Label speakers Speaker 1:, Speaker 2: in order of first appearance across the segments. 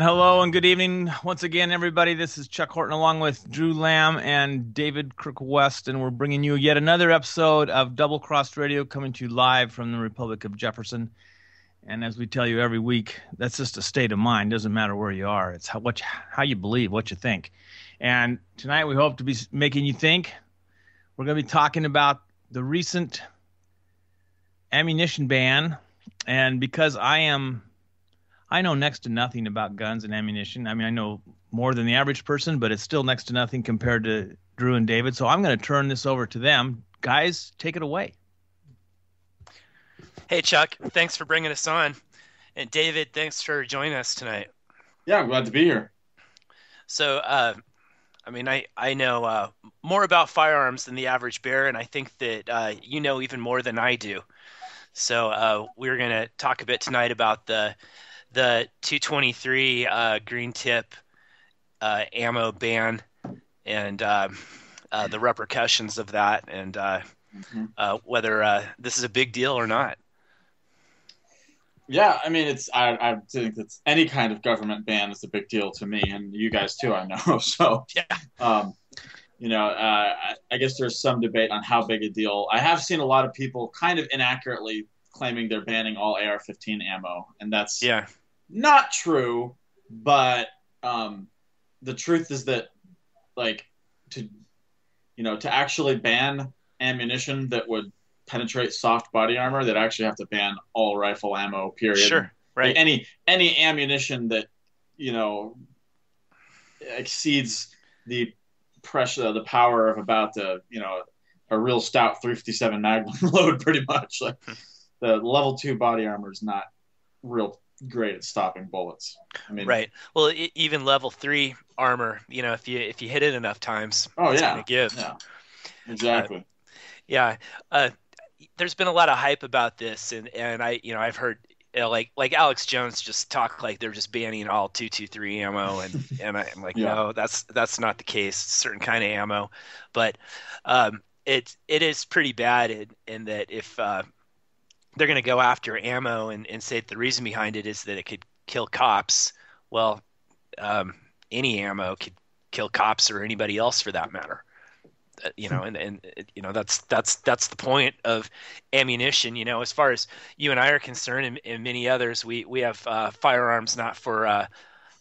Speaker 1: And hello and good evening once again, everybody. This is Chuck Horton along with Drew Lamb and David Kirk West, and we're bringing you yet another episode of Double Crossed Radio coming to you live from the Republic of Jefferson. And as we tell you every week, that's just a state of mind. Doesn't matter where you are. It's how you believe, what you think. And tonight we hope to be making you think. We're going to be talking about the recent ammunition ban. And because I know next to nothing about guns and ammunition. I mean, I know more than the average person, but it's still next to nothing compared to Drew and David. So I'm going to turn this over to them. Guys, take it away.
Speaker 2: Hey, Chuck, thanks for bringing us on. And David, thanks for joining us tonight.
Speaker 3: Yeah, I'm glad to be here.
Speaker 2: So, I know more about firearms than the average bear, and I think that you know even more than I do. So we're going to talk a bit tonight about the 223 green tip ammo ban and the repercussions of that, and whether this is a big deal or not.
Speaker 3: Yeah, I mean, I think that any kind of government ban is a big deal to me, and you guys too, I know. So,
Speaker 2: yeah.
Speaker 3: I guess there's some debate on how big a deal. I have seen a lot of people kind of inaccurately claiming they're banning all AR-15 ammo, and that's not true. But the truth is that, to actually ban ammunition that would penetrate soft body armor, that actually have to ban all rifle ammo. Period.
Speaker 2: Sure, right.
Speaker 3: Like any ammunition that exceeds the pressure, the power of about a real stout 357 Magnum load, pretty much. Like the level 2 body armor is not real great at stopping bullets. I mean,
Speaker 2: right. Well, even level 3 armor, if you hit it enough times, it's gonna give.
Speaker 3: Yeah, exactly.
Speaker 2: There's been a lot of hype about this, and I've heard like Alex Jones just talk like they're just banning all 223 ammo, and I'm like, no, that's not the case. It's a certain kind of ammo, but it is pretty bad in that if they're going to go after ammo and say that the reason behind it is that it could kill cops. Well, any ammo could kill cops or anybody else for that matter. That's the point of ammunition. As far as you and I are concerned, and many others, we have firearms not for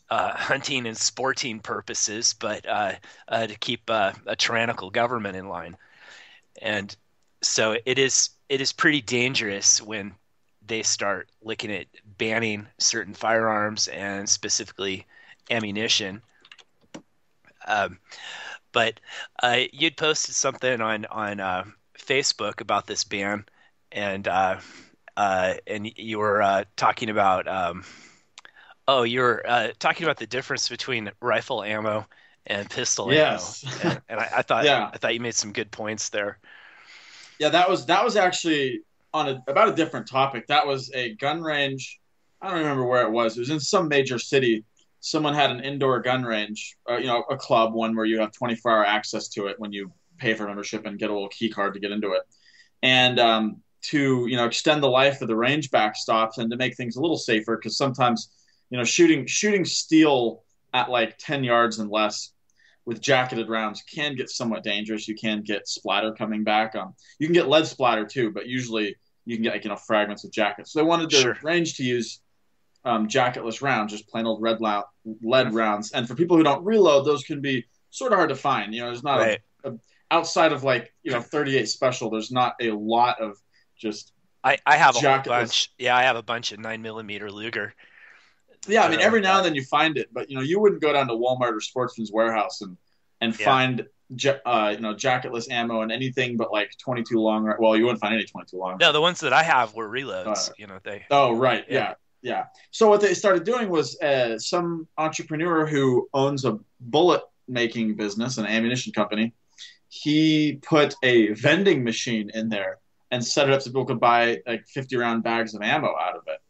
Speaker 2: hunting and sporting purposes, but to keep a tyrannical government in line. And so it is pretty dangerous when they start looking at banning certain firearms and specifically ammunition. But you'd posted something on Facebook about this ban, and you were talking about talking about the difference between rifle ammo and pistol ammo. And I thought you made some good points there.
Speaker 3: Yeah, that was actually about a different topic. That was a gun range. I don't remember where it was. It was in some major city. Someone had an indoor gun range, a club, one where you have 24-hour access to it when you pay for membership and get a little key card to get into it. And to extend the life of the range backstops and to make things a little safer, because sometimes shooting steel at like 10 yards and less with jacketed rounds can get somewhat dangerous. You can get splatter coming back. You can get lead splatter too, but usually you can get fragments of jackets. So they wanted the range to use jacketless rounds, just plain old lead rounds. And for people who don't reload, those can be sort of hard to find. There's not outside of 38 Special, there's not a lot of just
Speaker 2: I have a whole bunch. Yeah, I have a bunch of 9mm Luger.
Speaker 3: Yeah, I mean, every now and then you find it, but you wouldn't go down to Walmart or Sportsman's Warehouse and find jacketless ammo and anything but 22 long. Well, you wouldn't find any 22 long.
Speaker 2: No, the ones that I have were reloads.
Speaker 3: Oh, right, yeah. So what they started doing was some entrepreneur who owns a bullet making business, an ammunition company. He put a vending machine in there and set it up so people could buy 50-round bags of ammo out of it.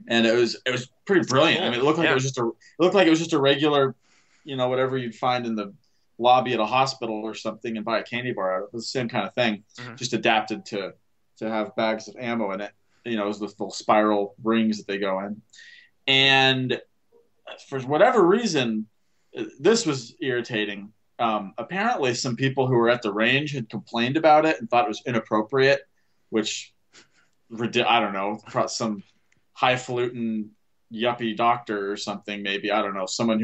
Speaker 3: And it was pretty brilliant. Cool. I mean, it looked like it was just a regular, whatever you'd find in the lobby at a hospital or something and buy a candy bar out of it. It was the same kind of thing, just adapted to have bags of ammo in it. It was the little spiral rings that they go in. And for whatever reason, this was irritating. Apparently, some people who were at the range had complained about it and thought it was inappropriate, which I don't know, some highfalutin yuppie doctor or something, maybe. I don't know, someone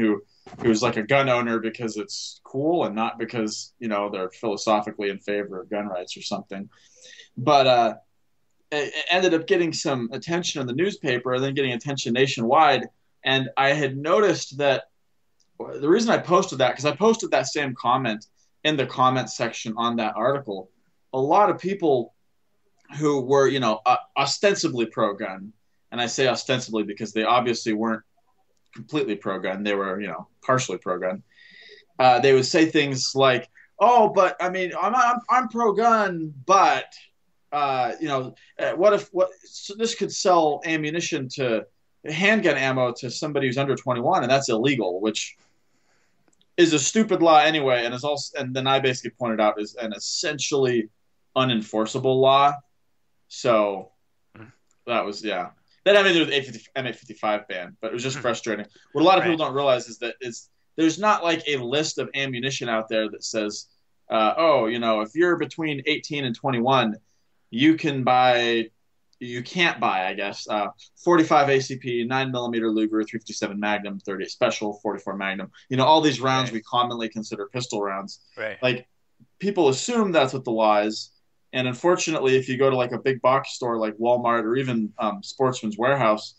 Speaker 3: who's like a gun owner because it's cool and not because, they're philosophically in favor of gun rights or something. But it ended up getting some attention in the newspaper and then getting attention nationwide. And I had noticed that the reason I posted that, because I posted that same comment in the comment section on that article, a lot of people who were, ostensibly pro-gun, and I say ostensibly because they obviously weren't completely pro-gun, they were, partially pro-gun. They would say things like, "Oh, but I mean, I'm pro-gun, but so this could sell ammunition to handgun ammo to somebody who's under 21, and that's illegal," which is a stupid law anyway, and is also, and then I basically pointed out, is an essentially unenforceable law. So that was, that had nothing to do with M855 ban, but it was just frustrating. What a lot of people don't realize is that there's not like a list of ammunition out there that says, if you're between 18 and 21, you can't buy, I guess, 45 ACP, 9mm Luger, 357 Magnum, 38 Special, 44 Magnum. All these rounds we commonly consider pistol rounds.
Speaker 2: Right.
Speaker 3: Like, people assume that's what the law is. And unfortunately, if you go to like a big box store like Walmart or even Sportsman's Warehouse,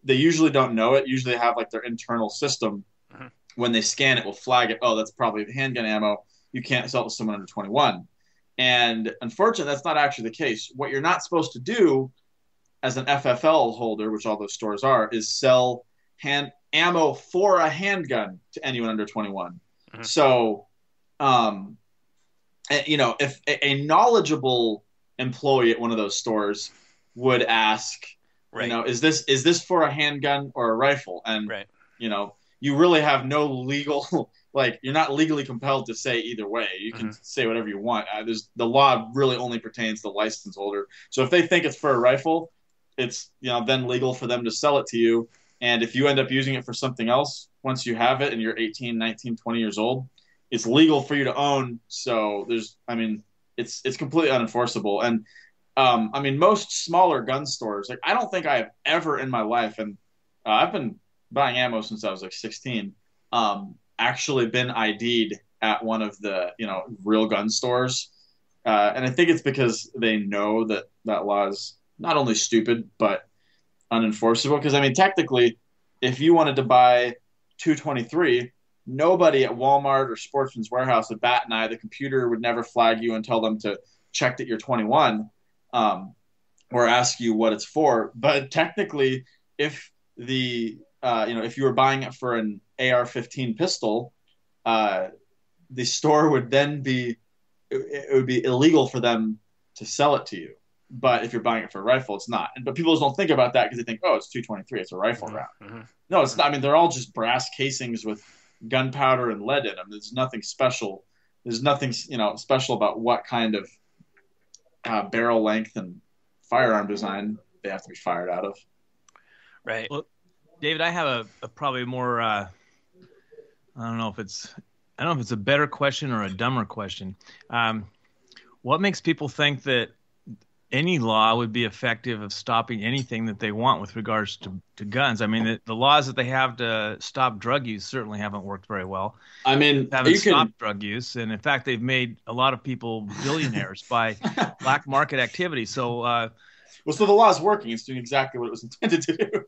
Speaker 3: they usually don't know it. Usually they have like their internal system. Mm-hmm. When they scan it, will flag it. Oh, that's probably handgun ammo. You can't sell it to someone under 21. And unfortunately, that's not actually the case. What you're not supposed to do as an FFL holder, which all those stores are, is sell ammo for a handgun to anyone under 21. Mm-hmm. So, if a knowledgeable employee at one of those stores would ask, is this for a handgun or a rifle? And, you really have no legal, you're not legally compelled to say either way. You can say whatever you want. The law really only pertains to the license holder. So if they think it's for a rifle, it's, then legal for them to sell it to you. And if you end up using it for something else, once you have it and you're 18, 19, 20 years old, it's legal for you to own. So it's completely unenforceable. And most smaller gun stores, I don't think I have ever in my life, and I've been buying ammo since I was 16, actually been ID'd at one of the, real gun stores. And I think it's because they know that law is not only stupid, but unenforceable. Because, technically, if you wanted to buy 223, nobody at Walmart or Sportsman's Warehouse would bat an eye. The computer would never flag you and tell them to check that you're 21, or ask you what it's for. But technically, if if you were buying it for an AR-15 pistol, the store would then it would be illegal for them to sell it to you. But if you're buying it for a rifle, it's not. But people just don't think about that because they think, oh, it's 223, it's a rifle round. Mm-hmm. No, it's not. They're all just brass casings with gunpowder and lead in them. There's nothing special. There's nothing, special about what kind of barrel length and firearm design they have to be fired out of.
Speaker 2: Right.
Speaker 1: Well, David, I have a probably more. I don't know if it's a better question or a dumber question. What makes people think that any law would be effective of stopping anything that they want with regards to guns? The laws that they have to stop drug use certainly haven't worked very well. Haven't stopped drug use, and in fact, they've made a lot of people billionaires by black market activity. So,
Speaker 3: so the law is working. It's doing exactly what it was intended to do.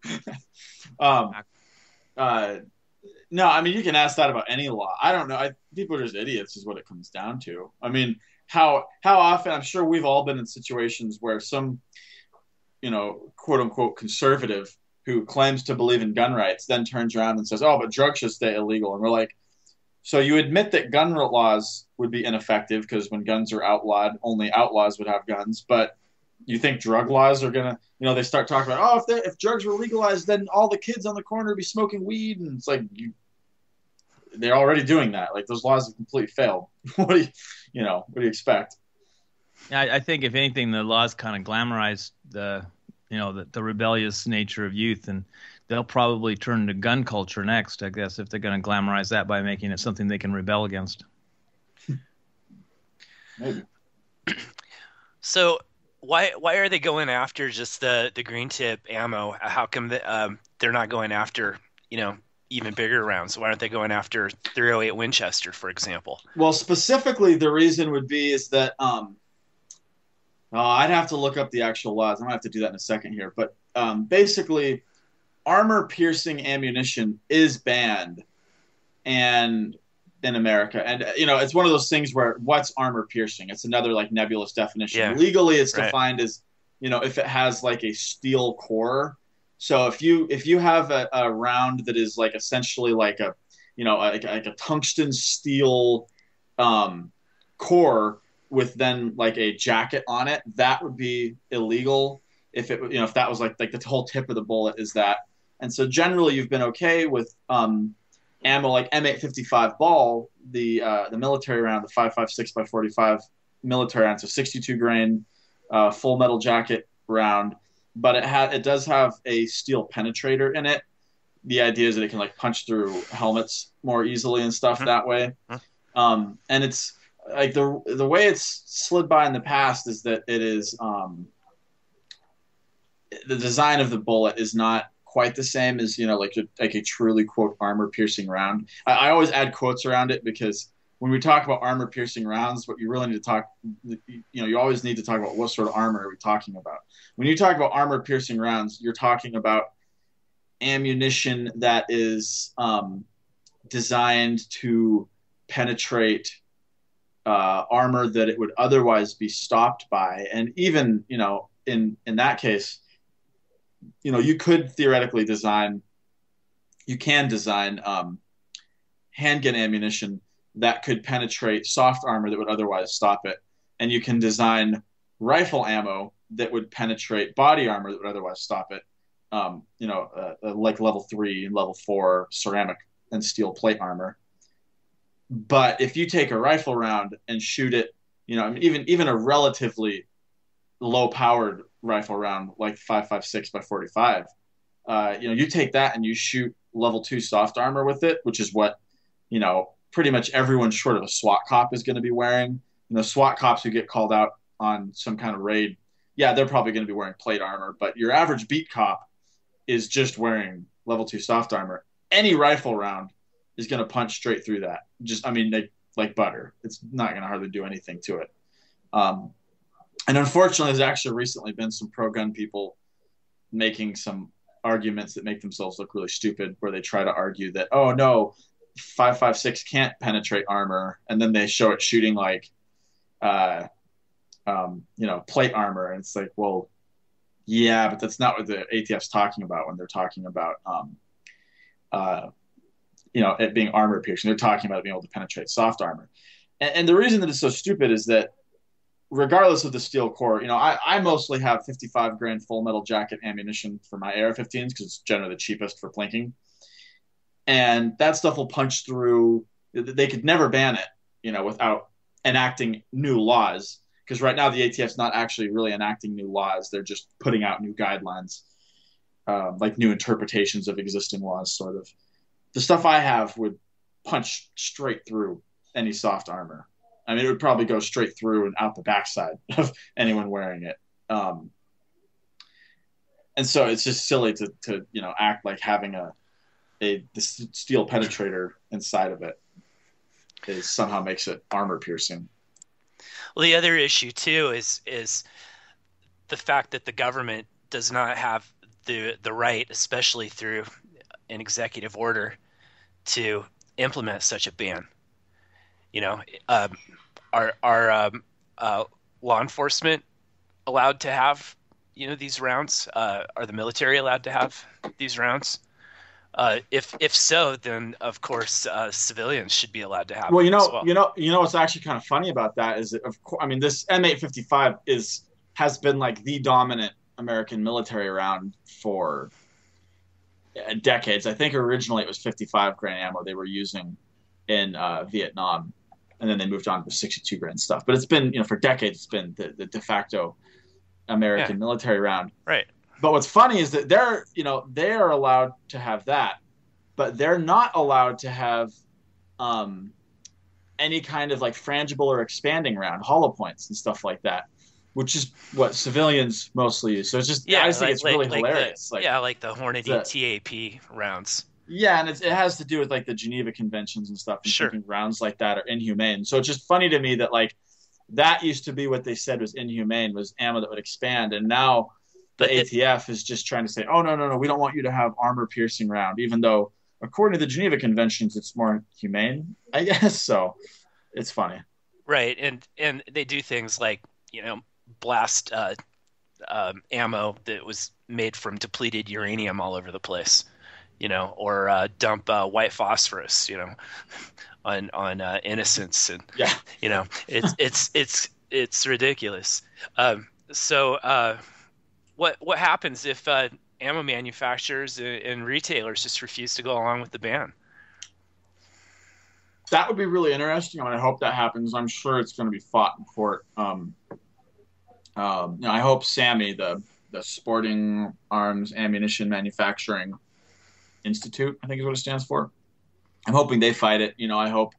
Speaker 3: No, you can ask that about any law. I don't know. People are just idiots, is what it comes down to. How often, I'm sure we've all been in situations where some, quote unquote conservative who claims to believe in gun rights then turns around and says, oh, but drugs should stay illegal. And we're like, so you admit that gun laws would be ineffective because when guns are outlawed, only outlaws would have guns. But you think drug laws are going to, they start talking about, oh, if drugs were legalized, then all the kids on the corner would be smoking weed. And it's like, they're already doing that. Those laws have completely failed. What do you expect?
Speaker 1: I think if anything, the laws kind of glamorize the rebellious nature of youth, and they'll probably turn to gun culture next, I guess, if they're going to glamorize that by making it something they can rebel against.
Speaker 3: Maybe.
Speaker 2: So why are they going after just the green tip ammo? How come they're not going after, even bigger rounds? Why aren't they going after 308 Winchester, for example?
Speaker 3: Well, specifically, the reason would be is that I'd have to look up the actual laws. I'm gonna have to do that in a second here. But basically, armor-piercing ammunition is banned, and in America, and it's one of those things where what's armor-piercing? It's another like nebulous definition.
Speaker 2: Yeah.
Speaker 3: Legally, it's
Speaker 2: Right.
Speaker 3: defined as if it has like a steel core. So if you have a round that is like essentially like a like a tungsten steel core with then like a jacket on it, that would be illegal if if that was like the whole tip of the bullet is that. And so generally you've been okay with ammo like M855 ball, the military round, the 5.56 by 45 military round, so 62 grain full metal jacket round, but it does have a steel penetrator in it. The idea is that it can like punch through helmets more easily and stuff that way. And it's like the way it's slid by in the past is that it is the design of the bullet is not quite the same as like a truly quote armor piercing round. I always add quotes around it because when we talk about armor piercing rounds, what you really need to talk, you always need to talk about what sort of armor are we talking about. When you talk about armor piercing rounds, you're talking about ammunition that is designed to penetrate armor that it would otherwise be stopped by, and even in that case, you could theoretically design handgun ammunition that could penetrate soft armor that would otherwise stop it, and you can design rifle ammo that would penetrate body armor that would otherwise stop it. Like level 3 and level 4 ceramic and steel plate armor. But if you take a rifle round and shoot it, even a relatively low powered rifle round like 5.56 by 45, you take that and you shoot level 2 soft armor with it, which is what pretty much everyone short of a SWAT cop is going to be wearing. SWAT cops who get called out on some kind of raid, yeah, they're probably going to be wearing plate armor, but your average beat cop is just wearing level 2 soft armor. Any rifle round is going to punch straight through that. Like butter. It's not going to hardly do anything to it. And unfortunately, there's actually recently been some pro-gun people making some arguments that make themselves look really stupid, where they try to argue that, oh no, 5.56 can't penetrate armor, and then they show it shooting like plate armor, and it's like, well, yeah, but that's not what the ATF's talking about when they're talking about it being armor piercing. They're talking about being able to penetrate soft armor. And the reason that it's so stupid is that regardless of the steel core, I mostly have 55 grain full metal jacket ammunition for my AR-15s because it's generally the cheapest for plinking. And that stuff will punch through. They could never ban it, without enacting new laws. Because right now the ATF's not actually really enacting new laws. They're just putting out new guidelines, like new interpretations of existing laws, sort of. The stuff I have would punch straight through any soft armor. I mean, it would probably go straight through and out the backside of anyone wearing it. And so it's just silly to act like having the steel penetrator inside of it somehow makes it armor piercing.
Speaker 2: Well, the other issue too is the fact that the government does not have the right, especially through an executive order, to implement such a ban. Are law enforcement allowed to have these rounds? Are the military allowed to have these rounds? If so, then of course civilians should be allowed to have.
Speaker 3: Well,
Speaker 2: them as well.
Speaker 3: What's actually kind of funny about that is that, of course, I mean, this M855 has been like the dominant American military round for decades. I think originally it was 55 grain ammo they were using in Vietnam, and then they moved on to 62 grain stuff. But it's been, for decades, it's been the de facto American military round.
Speaker 2: Right.
Speaker 3: But what's funny is that they are allowed to have that, but they're not allowed to have any kind of like frangible or expanding round, hollow points and stuff like that, which is what civilians mostly use. So it's just, I just think it's really hilarious.
Speaker 2: Like the Hornady TAP rounds.
Speaker 3: Yeah, and it has to do with like the Geneva Conventions and stuff. And thinking rounds like that are inhumane. So it's just funny to me that like that used to be what they said was inhumane, was ammo that would expand, and now the ATF is just trying to say, oh no, we don't want you to have armor piercing round, even though according to the Geneva Conventions it's more humane, I guess. So it's funny,
Speaker 2: right? And they do things like blast ammo that was made from depleted uranium all over the place. Or dump white phosphorus, on innocents, and it's ridiculous. So what happens if ammo manufacturers and retailers just refuse to go along with the ban?
Speaker 3: That would be really interesting. I hope that happens. I'm sure it's going to be fought in court. I hope SAAMI, the Sporting Arms Ammunition Manufacturing Institute, I think is what it stands for. I'm hoping they fight it. I hope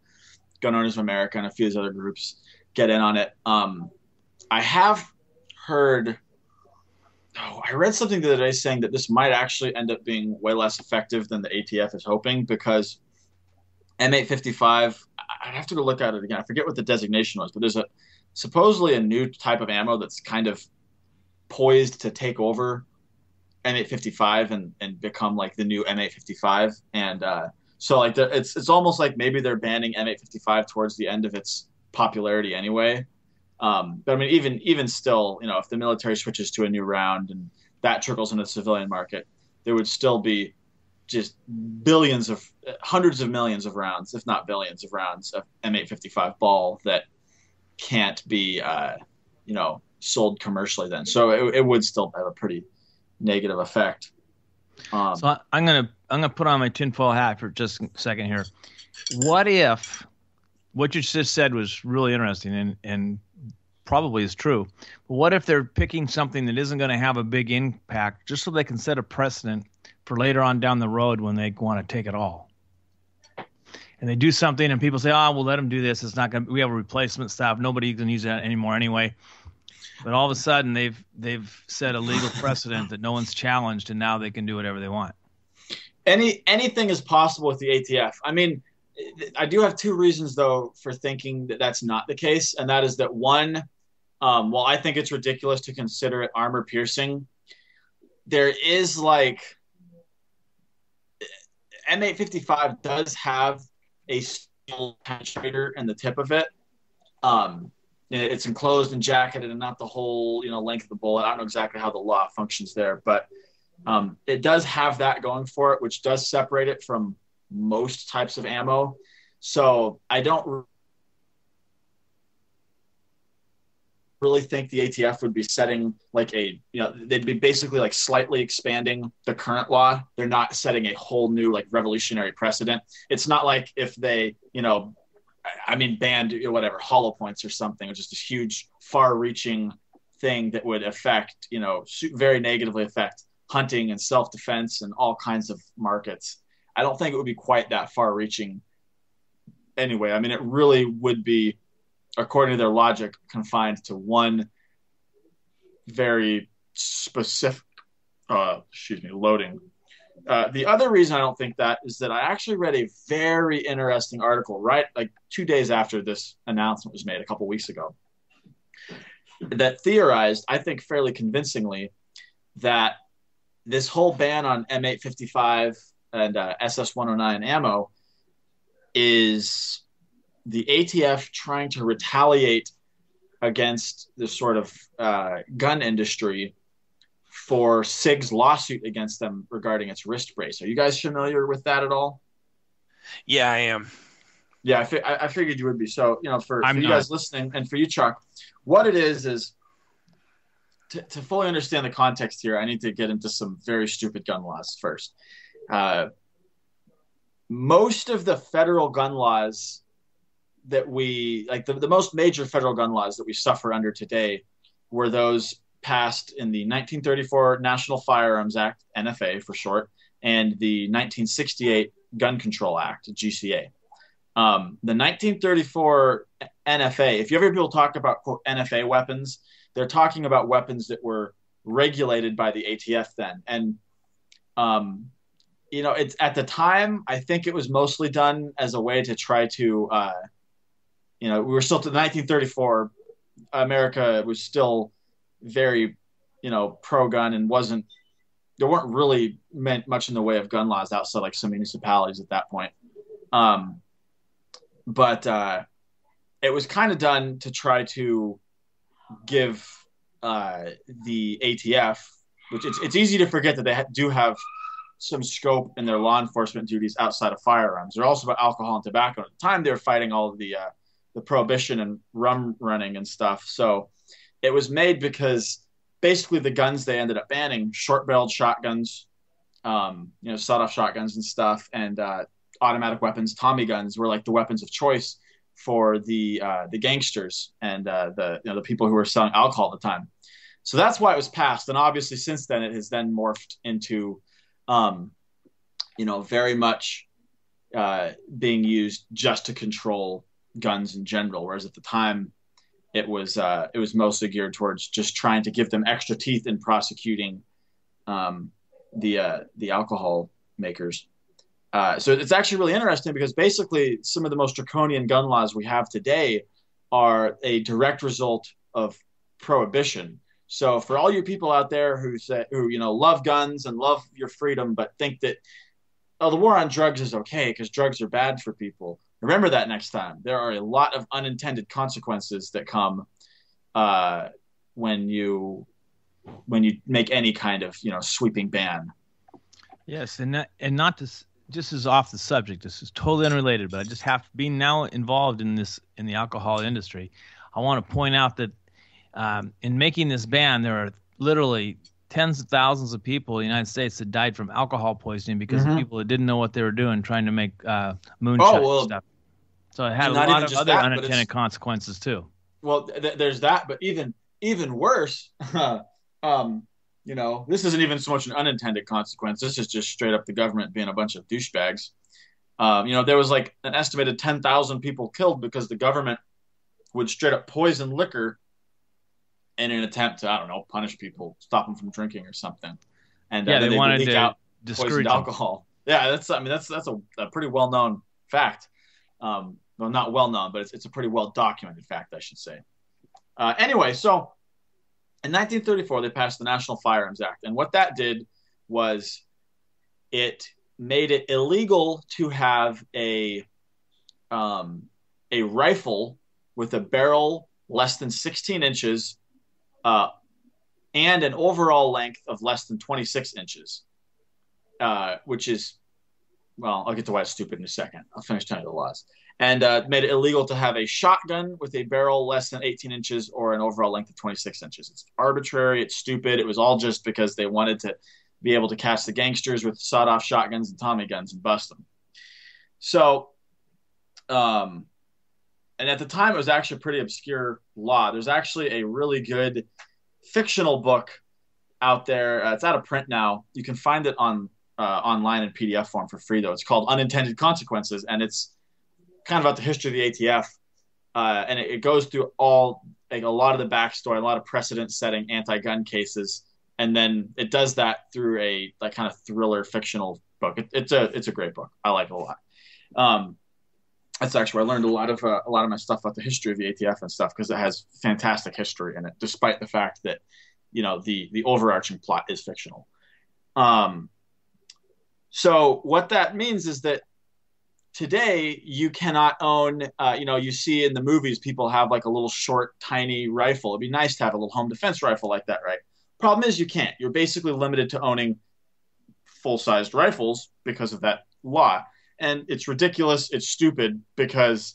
Speaker 3: Gun Owners of America and a few of these other groups get in on it. I have heard, I read something the other day saying that this might actually end up being way less effective than the ATF is hoping, because M855, I'd have to go look at it again. I forget what the designation was, but there's supposedly a new type of ammo that's kind of poised to take over M855 and become like the new M855. And so like it's almost like maybe they're banning M855 towards the end of its popularity anyway. But I mean, even still, if the military switches to a new round and that trickles into the civilian market, there would still be just hundreds of millions of rounds, if not billions of rounds of M855 ball that can't be, sold commercially then. So it would still have a pretty negative effect.
Speaker 1: So I'm gonna put on my tinfoil hat for just a second here. What if what you just said was really interesting and probably is true, but what if they're picking something that isn't going to have a big impact just so they can set a precedent for later on down the road when they want to take it all? And they do something and people say, we'll let them do this. It's not going to, we have a replacement staff. Nobody can use that anymore anyway. But all of a sudden they've set a legal precedent that no one's challenged, and now they can do whatever they want.
Speaker 3: Anything is possible with the ATF. I mean, I do have two reasons though for thinking that that's not the case, and that is that one, while I think it's ridiculous to consider it armor piercing, there is like M855 does have a steel penetrator in the tip of it. It's enclosed and jacketed and not the whole, length of the bullet. I don't know exactly how the law functions there, but it does have that going for it, which does separate it from most types of ammo. So I don't really think the ATF would be setting like they'd be basically like slightly expanding the current law. They're not setting a whole new like revolutionary precedent. It's not like if they, banned whatever hollow points or something, or just this huge far-reaching thing that would affect, very negatively affect hunting and self-defense and all kinds of markets. I don't think it would be quite that far-reaching anyway. I mean, it really would be, according to their logic, confined to one very specific, loading. The other reason I don't think that is that I actually read a very interesting article right like 2 days after this announcement was made a couple weeks ago that theorized, I think fairly convincingly, that this whole ban on M855 and SS-109 ammo is the ATF trying to retaliate against the sort of gun industry for SIG's lawsuit against them regarding its wrist brace. Are you guys familiar with that at all?
Speaker 2: Yeah, I am.
Speaker 3: Yeah, I figured you would be. So, for you guys listening, and for you, Chuck, what it is to fully understand the context here, I need to get into some very stupid gun laws first. Most of the federal gun laws that we, like the most major federal gun laws that we suffer under today, were those passed in the 1934 National Firearms Act, NFA for short, and the 1968 Gun Control Act, GCA. The 1934 NFA, if you ever hear people talk about, quote, NFA weapons, they're talking about weapons that were regulated by the ATF then. And, it's at the time, I think it was mostly done as a way to try to, we were still to 1934, America was still very, pro-gun and there weren't really much in the way of gun laws outside like some municipalities at that point. But it was kind of done to try to give the ATF, which it's easy to forget that they do have some scope in their law enforcement duties outside of firearms. They're also about alcohol and tobacco. At the time, they were fighting all of the prohibition and rum running and stuff. So it was made because basically the guns they ended up banning, short-barreled shotguns, sawed-off shotguns and stuff, and automatic weapons, Tommy guns were like the weapons of choice for the gangsters and the people who were selling alcohol at the time. So that's why it was passed. And obviously since then it has then morphed into, very much being used just to control guns in general. Whereas at the time it was mostly geared towards just trying to give them extra teeth in prosecuting the alcohol makers. So it's actually really interesting because basically some of the most draconian gun laws we have today are a direct result of prohibition. So for all you people out there who love guns and love your freedom, but think that, the war on drugs is okay because drugs are bad for people, remember that next time. There are a lot of unintended consequences that come when you make any kind of sweeping ban.
Speaker 1: Yes, and not to. Just as off the subject, this is totally unrelated, but I just have being now involved in the alcohol industry. I want to point out that in making this ban, there are literally tens of thousands of people in the United States that died from alcohol poisoning because of people that didn't know what they were doing, trying to make moonshine and stuff. So it had a lot of other unintended consequences too.
Speaker 3: Well, there's that, but even worse. This isn't even so much an unintended consequence. This is just straight up the government being a bunch of douchebags. There was like an estimated 10,000 people killed because the government would straight up poison liquor in an attempt to, punish people, stop them from drinking or something. And
Speaker 1: they wanted to
Speaker 3: discourage alcohol. Yeah, that's a pretty well-known fact. Well, not well-known, but it's a pretty well-documented fact, I should say. Anyway, so in 1934, they passed the National Firearms Act. And what that did was it made it illegal to have a rifle with a barrel less than 16 inches and an overall length of less than 26 inches, which is, well, I'll get to why it's stupid in a second. I'll finish telling you the laws. And made it illegal to have a shotgun with a barrel less than 18 inches or an overall length of 26 inches. It's arbitrary. It's stupid. It was all just because they wanted to be able to catch the gangsters with sawed-off shotguns and Tommy guns and bust them. So, and at the time, it was actually a pretty obscure law. There's actually a really good fictional book out there. It's out of print now. You can find it on online in PDF form for free, though. It's called Unintended Consequences, and it's kind of about the history of the ATF, and it goes through a lot of the backstory, a lot of precedent-setting anti-gun cases, and then it does that through a kind of thriller fictional book. It's a great book. I like it a lot. That's actually where I learned a lot of my stuff about the history of the ATF and stuff, because it has fantastic history in it, despite the fact that the overarching plot is fictional. So what that means is that today you cannot own, you see in the movies people have like a little short, tiny rifle. It'd be nice to have a little home defense rifle like that, right? Problem is you can't. You're basically limited to owning full-sized rifles because of that law. And it's ridiculous. It's stupid because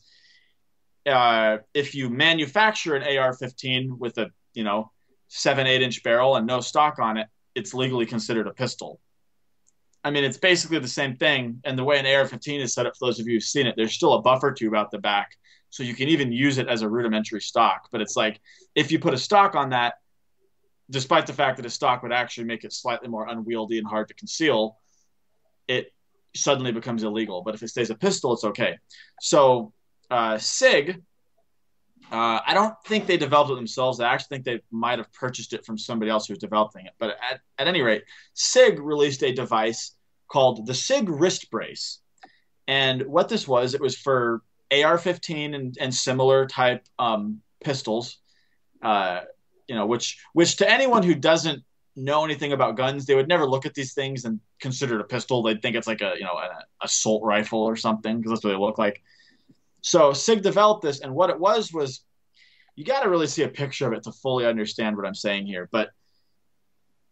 Speaker 3: if you manufacture an AR-15 with a 7-8 inch barrel and no stock on it, it's legally considered a pistol. I mean, it's basically the same thing. And the way an AR-15 is set up, for those of you who've seen it, there's still a buffer tube out the back, so you can even use it as a rudimentary stock. But it's like if you put a stock on that, despite the fact that a stock would actually make it slightly more unwieldy and hard to conceal, it suddenly becomes illegal. But if it stays a pistol, it's okay. So SIG, I don't think they developed it themselves. I actually think they might have purchased it from somebody else who was developing it. But at any rate, SIG released a device called the SIG wrist brace. And what this was, it was for AR-15 and similar type pistols, which to anyone who doesn't know anything about guns, they would never look at these things and consider it a pistol. They'd think it's like an assault rifle or something, because that's what they look like. So SIG developed this, and what it was you got to really see a picture of it to fully understand what I'm saying here. But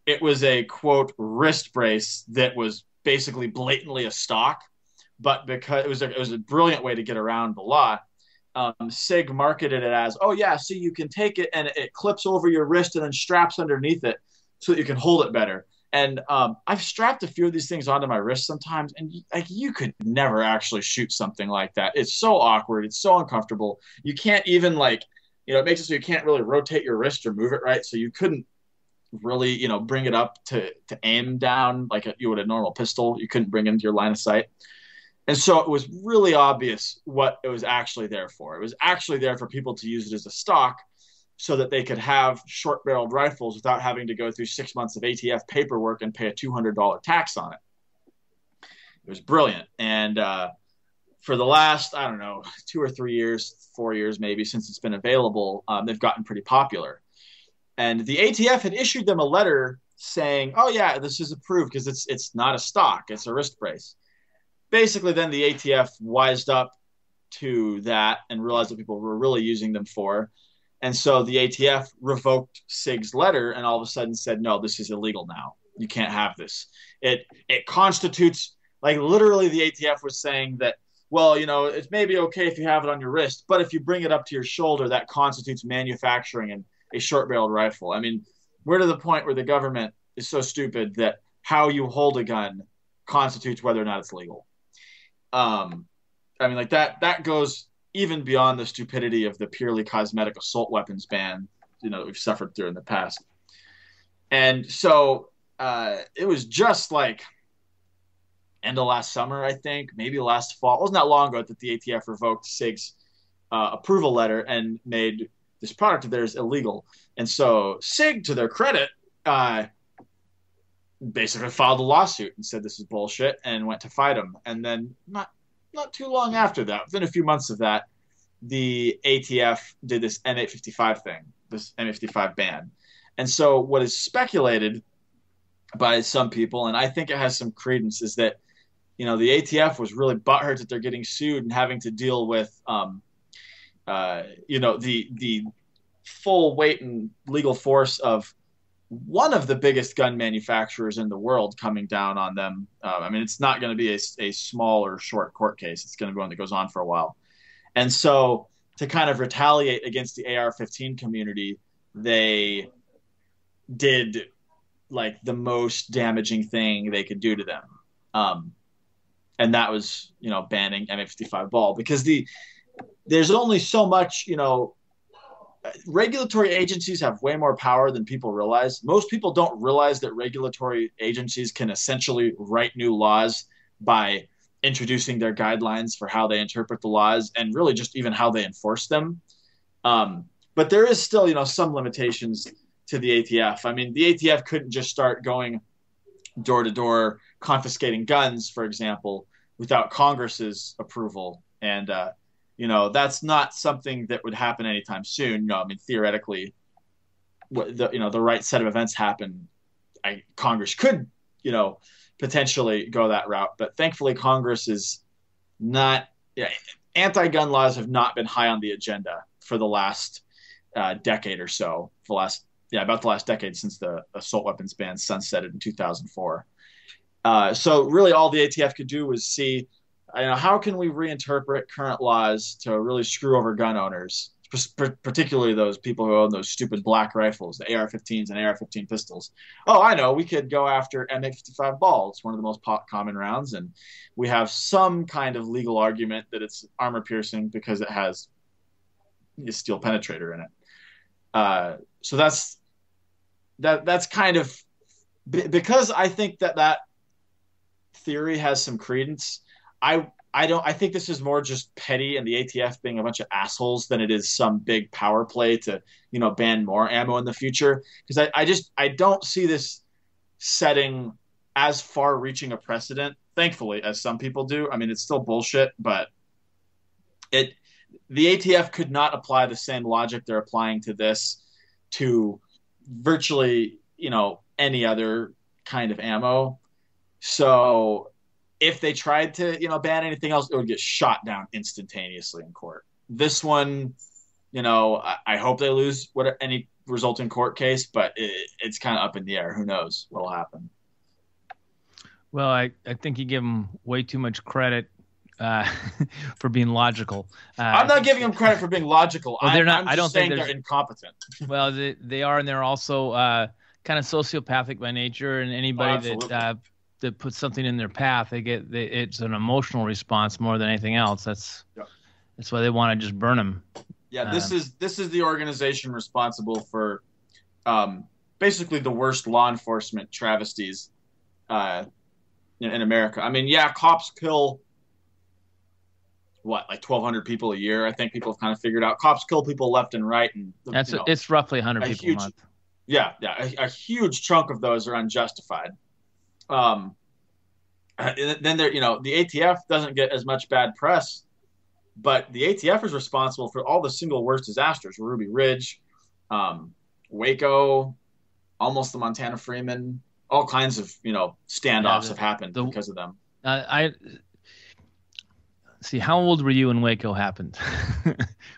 Speaker 3: it was a, quote, wrist brace that was basically blatantly a stock, but because it was a brilliant way to get around the law. SIG marketed it as, oh yeah, see, you can take it and it clips over your wrist and then straps underneath it so that you can hold it better. And I've strapped a few of these things onto my wrist sometimes, and you could never actually shoot something like that. It's so awkward. It's so uncomfortable. You can't even it makes it so you can't really rotate your wrist or move it right. So you couldn't really, bring it up to aim down like you would a normal pistol. You couldn't bring it into your line of sight. And so it was really obvious what it was actually there for. It was actually there for people to use it as a stock so that they could have short-barreled rifles without having to go through 6 months of ATF paperwork and pay a $200 tax on it. It was brilliant. And for the last, 2 or 3 years, 4 years maybe, since it's been available, they've gotten pretty popular. And the ATF had issued them a letter saying, oh yeah, this is approved because it's not a stock, it's a wrist brace. Basically, then the ATF wised up to that and realized what people were really using them for. And so the ATF revoked SIG's letter and all of a sudden said, no, this is illegal now. You can't have this. It constitutes, literally the ATF was saying that, well, it's maybe okay if you have it on your wrist, but if you bring it up to your shoulder, that constitutes manufacturing and a short-barreled rifle. I mean, we're to the point where the government is so stupid that how you hold a gun constitutes whether or not it's legal. That goes even beyond the stupidity of the purely cosmetic assault weapons ban, that we've suffered through in the past. And so it was just end of last summer, I think, maybe last fall. It wasn't that long ago that the ATF revoked SIG's approval letter and made this product of theirs illegal. And so SIG, to their credit, basically filed a lawsuit and said this is bullshit and went to fight them. And then not too long after that, within a few months of that, the ATF did this M855 thing, this M855 ban. And so what is speculated by some people, and I think it has some credence, is that, the ATF was really butthurt that they're getting sued and having to deal with, the full weight and legal force of one of the biggest gun manufacturers in the world coming down on them. It's not going to be a small or short court case. It's going to be one that goes on for a while. And so to kind of retaliate against the AR-15 community, they did the most damaging thing they could do to them. And that was, banning M855 ball, because there's only so much, regulatory agencies have way more power than people realize. Most people don't realize that regulatory agencies can essentially write new laws by introducing their guidelines for how they interpret the laws and really just even how they enforce them. But there is still, some limitations to the ATF. The ATF couldn't just start going door to door confiscating guns, for example, without Congress's approval. And, that's not something that would happen anytime soon. No, theoretically, the right set of events happen, Congress could, potentially go that route. But thankfully, Congress is not. Anti-gun laws have not been high on the agenda for the last decade or so. About the last decade since the assault weapons ban sunsetted in 2004. So really, all the ATF could do was see, how can we reinterpret current laws to really screw over gun owners, particularly those people who own those stupid black rifles, the AR-15s and AR-15 pistols. Oh, I know, we could go after M855 ball. It's one of the most common rounds, and we have some kind of legal argument that it's armor piercing because it has a steel penetrator in it. So that's that's kind of because I think that theory has some credence. I think this is more just petty and the ATF being a bunch of assholes than it is some big power play to, ban more ammo in the future. Because I don't see this setting as far reaching a precedent, thankfully, as some people do. I mean, it's still bullshit, but the ATF could not apply the same logic they're applying to this to virtually, any other kind of ammo. So if they tried to, ban anything else, it would get shot down instantaneously in court. This one, I hope they lose any resulting court case, but it's kind of up in the air. Who knows what'll happen?
Speaker 1: Well, I think you give them way too much credit for being logical.
Speaker 3: I'm not giving them credit for being logical.
Speaker 1: Well, they're not.
Speaker 3: I'm
Speaker 1: I don't
Speaker 3: saying
Speaker 1: think
Speaker 3: they're incompetent.
Speaker 1: Well, they are, and they're also kind of sociopathic by nature. And anybody that puts something in their path, it's an emotional response more than anything else. That's why they want to just burn them.
Speaker 3: Yeah, this is the organization responsible for basically the worst law enforcement travesties in America. I mean, yeah, cops kill like 1,200 people a year. I think people have kind of figured out cops kill people left and right, and
Speaker 1: it's roughly 100 people a month.
Speaker 3: Yeah, a huge chunk of those are unjustified. Then there, the ATF doesn't get as much bad press, but the ATF is responsible for all the single worst disasters: Ruby Ridge, Waco, almost the Montana Freeman. All kinds of standoffs have happened because of them.
Speaker 1: See, how old were you when Waco happened?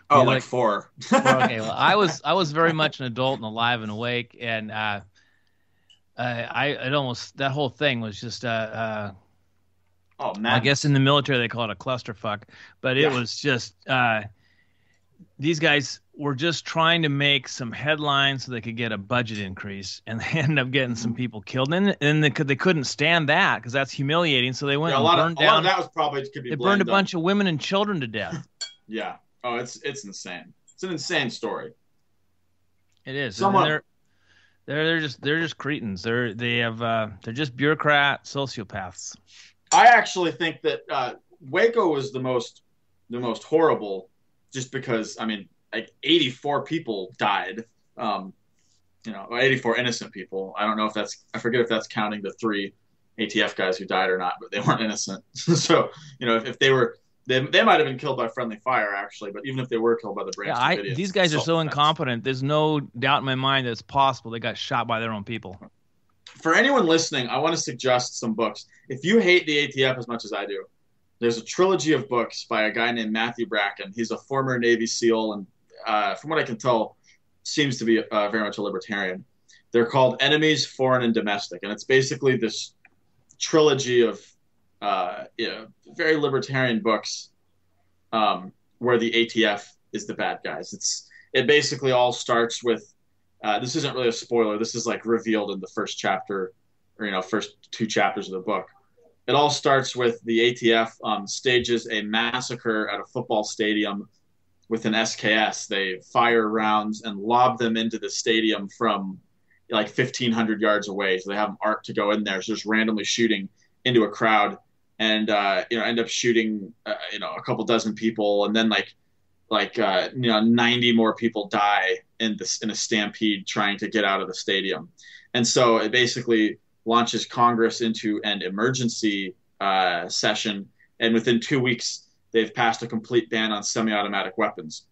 Speaker 3: Like 4.
Speaker 1: Okay, well, I was very much an adult and alive and awake, and that whole thing was just oh man. I guess in the military they call it a clusterfuck, but it was just these guys were just trying to make some headlines so they could get a budget increase, and they ended up getting some people killed. And they couldn't stand that because that's humiliating. So they went and burned down. A lot of
Speaker 3: that was probably could be.
Speaker 1: They burned a bunch of women and children to death.
Speaker 3: Yeah. Oh, it's insane. It's an insane story.
Speaker 1: It is. They're just cretins. They're just bureaucrat sociopaths.
Speaker 3: I actually think that Waco was the most horrible, just because like 84 people died. 84 innocent people. I don't know I forget if that's counting the 3 ATF guys who died or not, but they weren't innocent. So if they were. They might have been killed by friendly fire, actually, but even if they were killed by the Branch Davidians,
Speaker 1: these guys are so incompetent. There's no doubt in my mind that it's possible they got shot by their own people.
Speaker 3: For anyone listening, I want to suggest some books. If you hate the ATF as much as I do, there's a trilogy of books by a guy named Matthew Bracken. He's a former Navy SEAL, and from what I can tell, seems to be very much a libertarian. They're called Enemies, Foreign, and Domestic, and it's basically this trilogy of very libertarian books where the ATF is the bad guys. It basically all starts with this isn't really a spoiler. This is like revealed in the first chapter, or first 2 chapters of the book. It all starts with the ATF stages a massacre at a football stadium with an SKS. They fire rounds and lob them into the stadium from like 1,500 yards away. So they have an arc to go in there. So just randomly shooting into a crowd. And end up shooting a couple dozen people, and then like 90 more people die in a stampede trying to get out of the stadium. And so it basically launches Congress into an emergency session, and within 2 weeks they've passed a complete ban on semi-automatic weapons.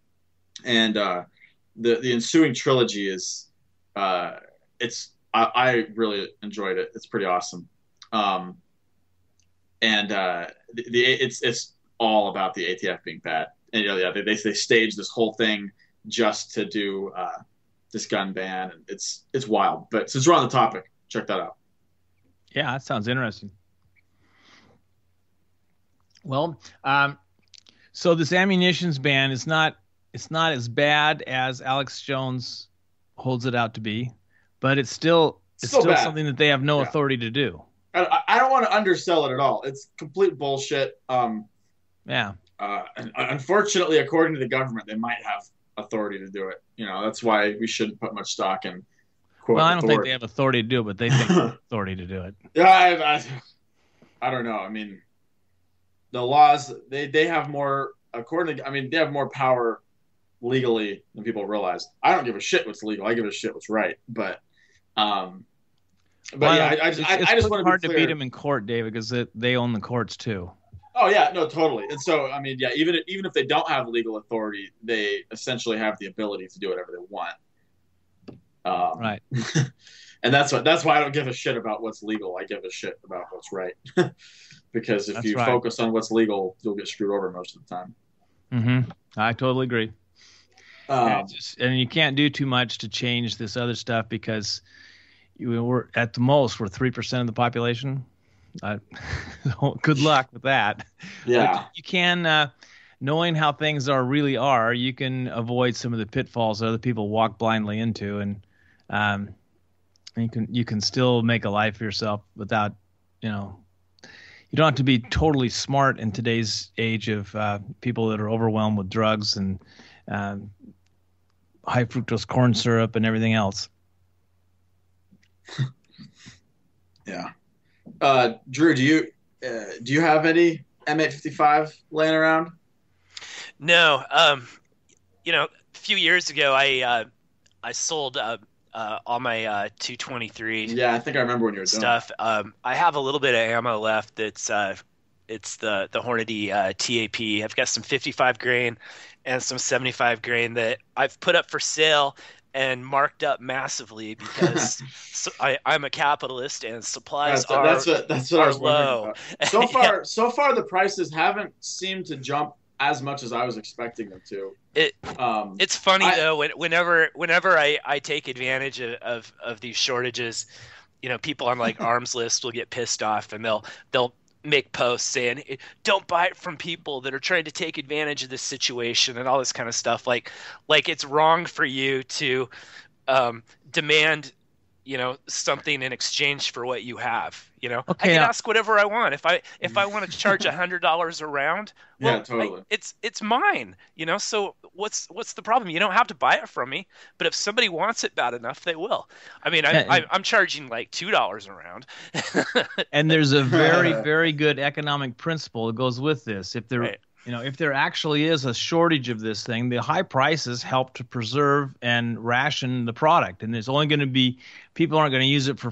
Speaker 3: And the ensuing trilogy is I really enjoyed it. It's pretty awesome. And it's all about the ATF being bad. And they stage this whole thing just to do this gun ban, and it's wild. But since we're on the topic, check that out.
Speaker 1: Yeah, that sounds interesting. Well, so this ammunitions ban is not as bad as Alex Jones holds it out to be, but it's still something that they have no authority to do.
Speaker 3: I don't want to undersell it at all. It's complete bullshit. Unfortunately, according to the government, they might have authority to do it. That's why we shouldn't put much stock in quote.
Speaker 1: Well, I don't think
Speaker 3: authority.
Speaker 1: they have authority to do it, but they think they have authority to do it.
Speaker 3: Yeah, I don't know. I mean, the laws they have more according to. I mean, they have more power legally than people realize. I don't give a shit what's legal. I give a shit what's right. Um, but yeah, I just want to be
Speaker 1: hard
Speaker 3: clear.
Speaker 1: to beat them in court, David, because they own the courts too.
Speaker 3: Oh yeah, no, totally. And so I mean, yeah, even if they don't have legal authority, they essentially have the ability to do whatever they want.
Speaker 1: Right.
Speaker 3: And that's why I don't give a shit about what's legal. I give a shit about what's right. Because if you focus on what's legal, you'll get screwed over most of the time.
Speaker 1: Mm-hmm. I totally agree. And you can't do too much to change this other stuff because we're at the most we're 3% of the population. Good luck with that.
Speaker 3: Yeah.
Speaker 1: But you can, knowing how things really are, you can avoid some of the pitfalls that other people walk blindly into, and you can still make a life for yourself without, you don't have to be totally smart in today's age of people that are overwhelmed with drugs and high fructose corn syrup and everything else.
Speaker 3: Yeah. Drew, do you have any M855 laying around?
Speaker 2: No. A few years ago, I sold all my 223.
Speaker 3: Yeah, I think I remember when you were doing
Speaker 2: stuff. I have a little bit of ammo left. That's it's the Hornady TAP. I've got some 55 grain and some 75 grain that I've put up for sale and marked up massively because I'm a capitalist and supplies
Speaker 3: that's what I was
Speaker 2: low.
Speaker 3: About. So far the prices haven't seemed to jump as much as I was expecting them to.
Speaker 2: It's funny though whenever I take advantage of these shortages, people on like Arms List will get pissed off and they'll make posts saying don't buy it from people that are trying to take advantage of this situation and all this kind of stuff. Like it's wrong for you to demand something in exchange for what you have. Okay, I can ask whatever I want. If I want to charge $100 a round, well,
Speaker 3: yeah, totally.
Speaker 2: It's mine. So what's the problem? You don't have to buy it from me, but if somebody wants it bad enough, they will. I mean, I'm charging like $2 a round.
Speaker 1: And there's a very, very good economic principle that goes with this. If there
Speaker 2: Right.
Speaker 1: If there actually is a shortage of this thing, the high prices help to preserve and ration the product. And there's only going to be people aren't going to use it for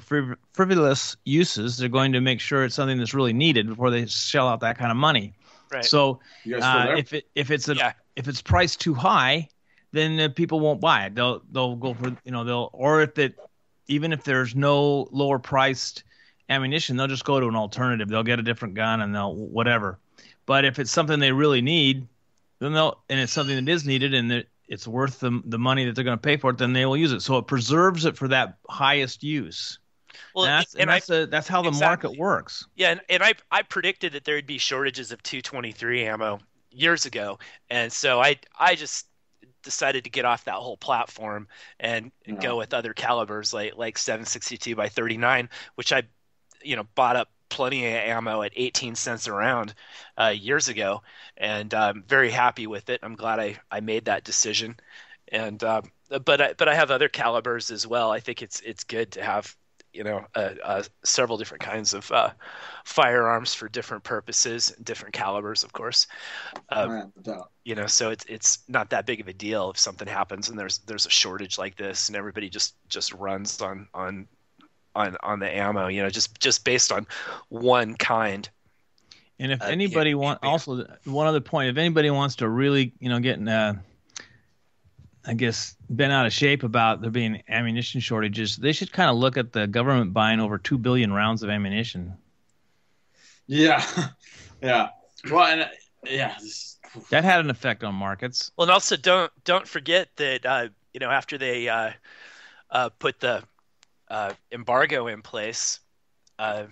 Speaker 1: frivolous uses. They're going to make sure it's something that's really needed before they shell out that kind of money.
Speaker 2: Right.
Speaker 1: So if it's priced too high, then people won't buy it. They'll go for even if there's no lower priced ammunition, they'll just go to an alternative. They'll get a different gun and they'll whatever. But if it's something they really need, then and it's something that is needed and it's worth the money that they're going to pay for it, then they will use it. So it preserves it for that highest use. Well, that's how the market works.
Speaker 2: Yeah, and I predicted that there would be shortages of 223 ammo years ago, and so I just decided to get off that whole platform and go with other calibers like 7.62 by 39, which I bought up plenty of ammo at 18 cents a round years ago, and I'm very happy with it. I'm glad I made that decision, and but I have other calibers as well. I think it's good to have several different kinds of firearms for different purposes, different calibers, of course. So it's not that big of a deal if something happens and there's a shortage like this and everybody just runs on the ammo, just based on one kind.
Speaker 1: And if anybody also one other point, if anybody wants to really, get in, I guess, been out of shape about there being ammunition shortages, they should kind of look at the government buying over 2 billion rounds of ammunition.
Speaker 3: Yeah. Yeah. Well, and
Speaker 1: that had an effect on markets.
Speaker 2: Well, and also don't forget that, after they put the embargo in place on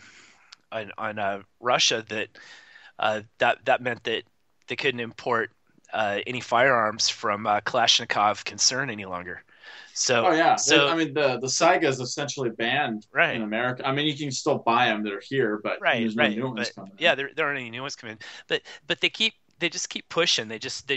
Speaker 2: Russia, that meant that they couldn't import any firearms from Kalashnikov concern any longer. So,
Speaker 3: the Saiga is essentially banned in America. I mean, you can still buy them that are here, but there's no new ones coming in.
Speaker 2: Yeah, there aren't any new ones coming in. But they just keep pushing. They just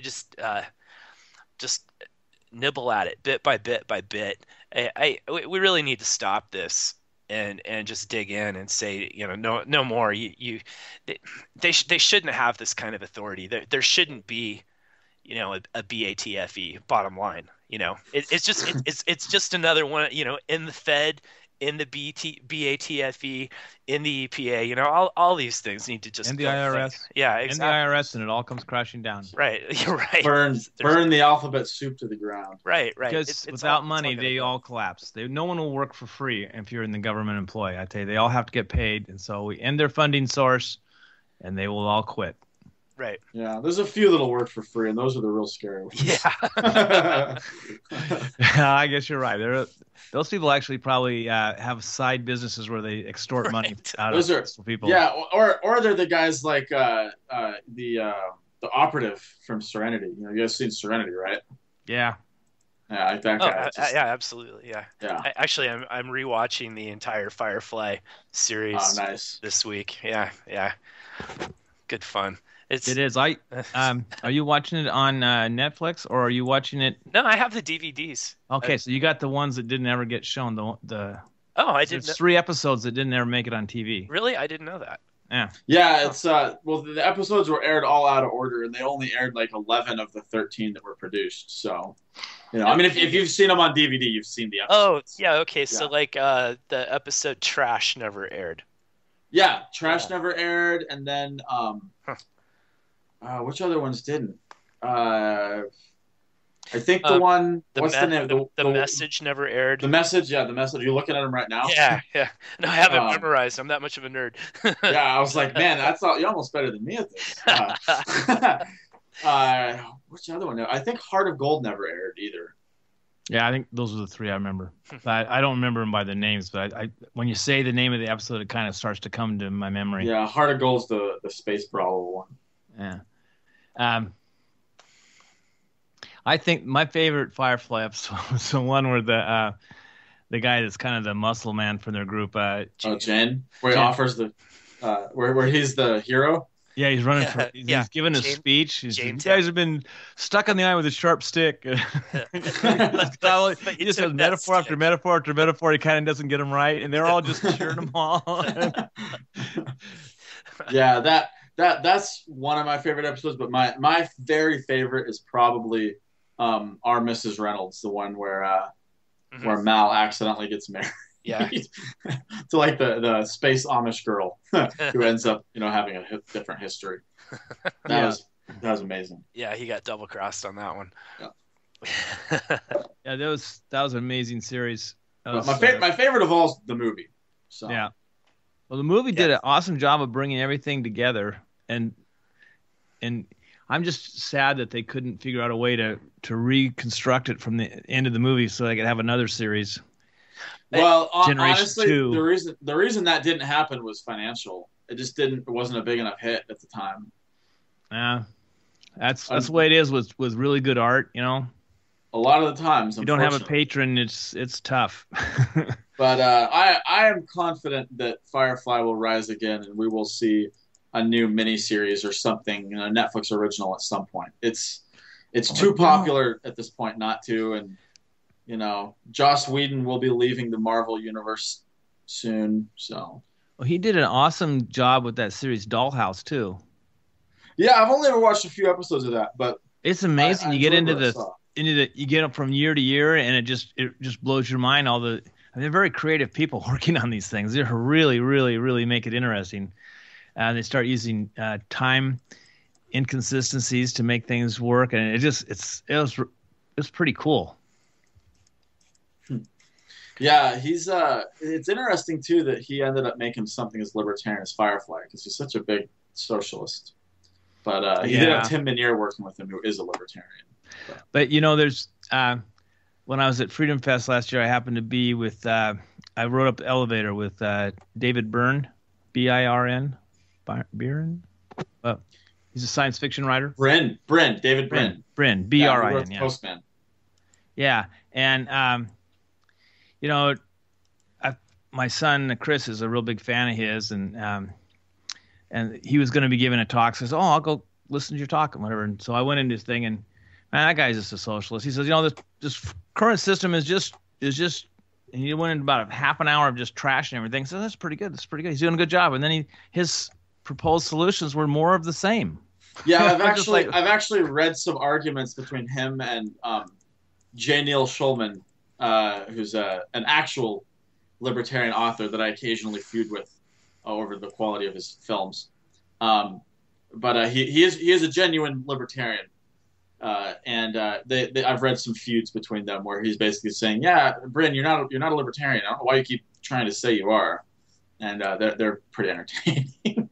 Speaker 2: nibble at it bit by bit by bit, We really need to stop this and just dig in and say, no more. They shouldn't have this kind of authority. There shouldn't be, a BATFE bottom line. It's just another one, in the Fed, in the BATFE, in the EPA, all these things need to just
Speaker 1: in the IRS.
Speaker 2: Yeah,
Speaker 1: exactly. In the IRS, and it all comes crashing down.
Speaker 2: Right. You're right.
Speaker 3: Burn the alphabet soup to the ground.
Speaker 2: Right.
Speaker 1: Because it's without money, they all collapse. No one will work for free if you're in the government employ. I tell you, they all have to get paid, and so we end their funding source, and they will all quit.
Speaker 2: Right.
Speaker 3: Yeah, there's a few that'll work for free, and those are the real scary ones.
Speaker 2: Yeah.
Speaker 1: I guess you're right. Those people actually probably have side businesses where they extort money out of people.
Speaker 3: Yeah, or they're the guys like the operative from Serenity. You guys seen Serenity, right?
Speaker 1: Yeah.
Speaker 3: Yeah, that guy.
Speaker 2: Yeah, absolutely. Yeah. Actually, I'm rewatching the entire Firefly series this week. Yeah. Good fun.
Speaker 1: It is. Are you watching it on Netflix, or are you watching it?
Speaker 2: No, I have the DVDs.
Speaker 1: Okay, so you got the ones that didn't ever get shown.
Speaker 2: I didn't.
Speaker 1: There's 3 episodes that didn't ever make it on TV.
Speaker 2: Really, I didn't know that.
Speaker 1: Yeah.
Speaker 3: Yeah, it's well, the episodes were aired all out of order, and they only aired like 11 of the 13 that were produced. So, I mean, if you've seen them on DVD, you've seen the episodes.
Speaker 2: Oh, yeah. Okay, so like the episode Trash never aired.
Speaker 3: Yeah, Trash never aired, and then which other ones didn't? I think the one. What's the name?
Speaker 2: The Message never aired.
Speaker 3: The Message, yeah, the Message. You're looking at them right now.
Speaker 2: Yeah. No, I haven't memorized. I'm that much of a nerd.
Speaker 3: Yeah, I was like, man, you're almost better than me at this. Which other one? I think Heart of Gold never aired either.
Speaker 1: Yeah, I think those are the 3 I remember. I don't remember them by the names, but when you say the name of the episode, it kind of starts to come to my memory.
Speaker 3: Yeah, Heart of Gold's the Space Brawler one.
Speaker 1: Yeah. I think my favorite Firefly episode was the one where the guy that's kind of the muscle man for their group.
Speaker 3: Jen, where he offers the where he's the hero.
Speaker 1: Yeah, he's running for. He's giving a speech. You guys have been stuck on the eye with a sharp stick. He just has metaphor after metaphor after metaphor. He kind of doesn't get them right, and they're all just cheering them all.
Speaker 3: Yeah, that's one of my favorite episodes. But my very favorite is probably Our Mrs. Reynolds, the one where Mal accidentally gets married.
Speaker 2: Yeah.
Speaker 3: To like the space Amish girl who ends up, having a different history. That was amazing.
Speaker 2: Yeah, he got double crossed on that one.
Speaker 3: Yeah.
Speaker 1: Yeah, that was an amazing series.
Speaker 3: My favorite of all is the movie. So.
Speaker 1: Yeah. Well, the movie did an awesome job of bringing everything together, and I'm just sad that they couldn't figure out a way to reconstruct it from the end of the movie so they could have another series.
Speaker 3: Well,
Speaker 1: Generation
Speaker 3: honestly,
Speaker 1: 2.
Speaker 3: the reason that didn't happen was financial. It wasn't a big enough hit at the time.
Speaker 1: Yeah, that's the way it is with really good art. A
Speaker 3: lot of the times,
Speaker 1: you don't have a patron. It's tough.
Speaker 3: But I am confident that Firefly will rise again, and we will see a new miniseries or something, a Netflix original at some point. It's too popular at this point not to, and Joss Whedon will be leaving the Marvel universe soon. So,
Speaker 1: well, he did an awesome job with that series Dollhouse too.
Speaker 3: Yeah, I've only ever watched a few episodes of that, but
Speaker 1: it's amazing. You get you get up from year to year, and it just blows your mind. They're very creative people working on these things. They really, really, really make it interesting. They start using time inconsistencies to make things work, and it was pretty cool.
Speaker 3: Yeah, he's it's interesting too that he ended up making something as libertarian as Firefly because he's such a big socialist. But he did have Tim Minear working with him, who is a libertarian.
Speaker 1: But there's when I was at Freedom Fest last year, I happened to be with I rode up the elevator with David Byrne, Birn. Byrne. He's a science fiction writer.
Speaker 3: David Brin.
Speaker 1: Brin, B-R-I-N.
Speaker 3: Yeah, Postman.
Speaker 1: Yeah, and my son Chris is a real big fan of his, and he was going to be giving a talk. Says, "Oh, I'll go listen to your talk and whatever." And so I went into his thing, and man, that guy's just a socialist. He says, "This current system is just it was just, and he went in about a half an hour of just trashing everything. So that's pretty good. That's pretty good. He's doing a good job. And then his proposed solutions were more of the same.
Speaker 3: Yeah, I've actually read some arguments between him and J. Neil Schulman, who's an actual libertarian author that I occasionally feud with over the quality of his films. But he is a genuine libertarian. And I've read some feuds between them where he's basically saying, "Yeah, Bryn, you're not a libertarian. I don't know why you keep trying to say you are," and they're pretty entertaining.